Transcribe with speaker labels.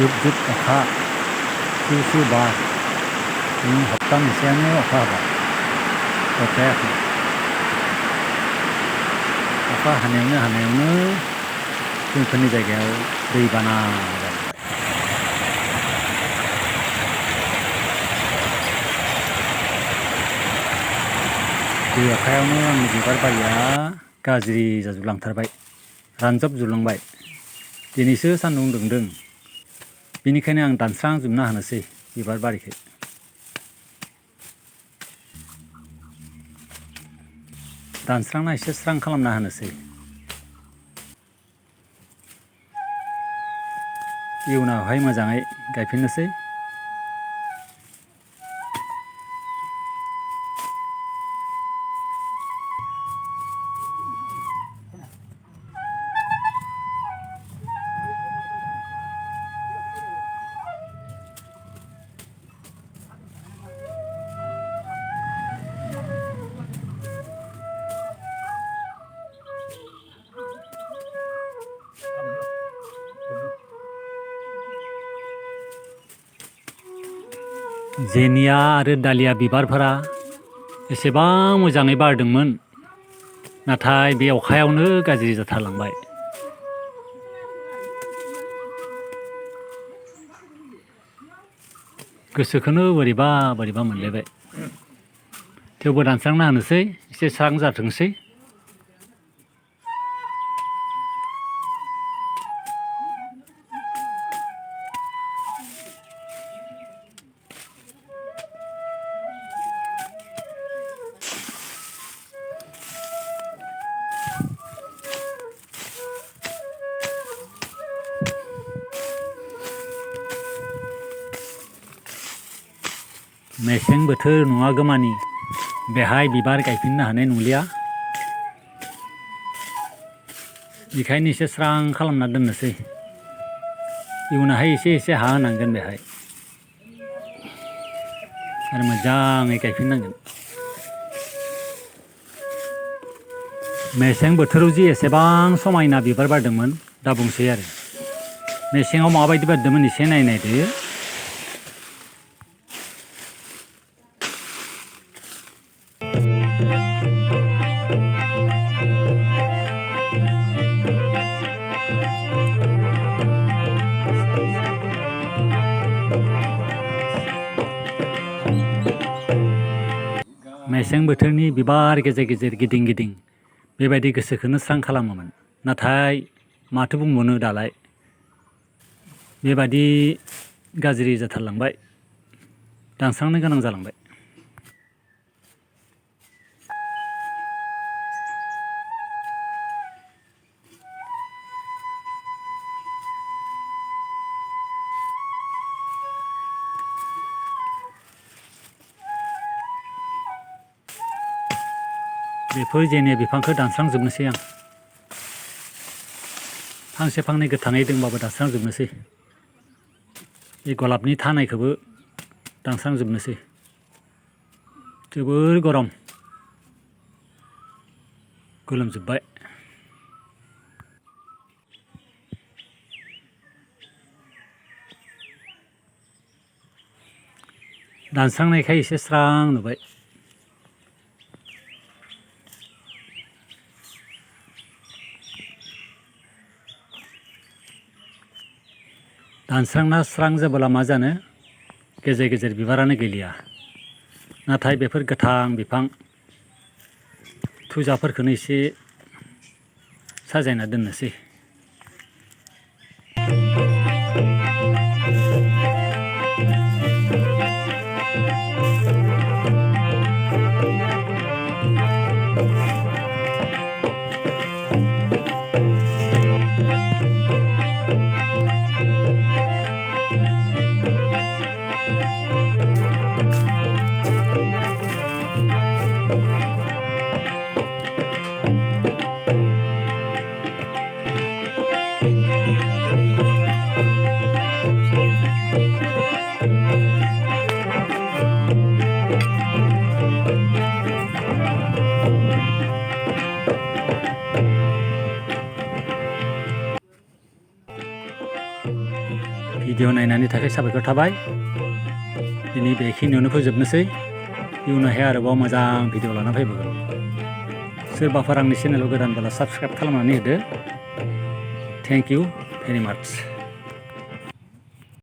Speaker 1: जुब जुब अखा सु सु बार हप्ता मोनसेयानो अखा हाबाय अखायाखै अखा हानायावनो जोंफोरनि जायगायाव दैबाना जाबाय दै अखायावनो आंनि बिबार बारिया गाज्रि जाजोबलांथारबाय रानजबजोबलांबाय दिनैसो सान्दुं दुंदों बेनिखायनो आं दानस्रांजोबना होनोसै बिबार बारिखौ दानस्रांना एसे स्रां खालामना होनोसै इयुनावहाय मोजाङै गायफिननोसै जेनिया आरो दालिया बिबारफोरा एसेबां मोजाङै बारदोंमोन नाथाय बे अखायावनो गाज्रि जाथारलांबाय गोसोखौनो बोरैबा मोनलायबाय थेवबो दानस्रांना होनोसै एसे स्रां जाथोंसै मेसें बोथोर नङागौमानि बेहाय बिबार गायफिननो हानाय नंलिया बेखायनो एसे स्रां खालामना दोननोसै इयुनावहाय एसे हा होनांगोन बेहाय आरो मोजाङै गायफिननांगोन मेसें बोथोराव जि एसेबां समायना बिबार बारदोंमोन दा बुंसै आरो मेसेङाव माबायदि बारदोंमोन एसे नायदो मेसें बोथोरनि बिबार गेजेर गेजेर गिदिं गिदिं बेबायदि गोसोखौनो स्रां खालामोमोन नाथाय माथो बुंबावनो दालाय बेबायदि गाज्रि जाथारलांबाय दानस्रांनो गोनां जालांबाय बेफोर जेने बिफांखौ दानस्रांजोबनोसै आं फांसे फांनै गोथाङै दंबाबो दानस्रांजोबनोसै बे गलापनि थानायखौबो दानस्रांजोबनोसै जोबोर गरम गोलोमजोब्बाय दानस्रांनायखाय एसे स्रां नुबाय दानस्रांना स्रां जाबोला मा जानो गेजेर गेजेर बिबारानो गैलिया नाथाय बेफोर गोथां बिफां थुजाफोरखौनो एसे साजायना दोननोसै भिडिअ नायनायनि थाखाय साबायखर थाबाय। दिनै बेखिनियावनो फोजोबनोसै। इयुनावहाय आरोबाव मोजां भिडिअ लाना फैबावगोन। सोरबाफोर आंनि चेनेलाव गोदानब्ला साबस्क्राइब खालामनानै होदो। थेंक इउ भेरि माच।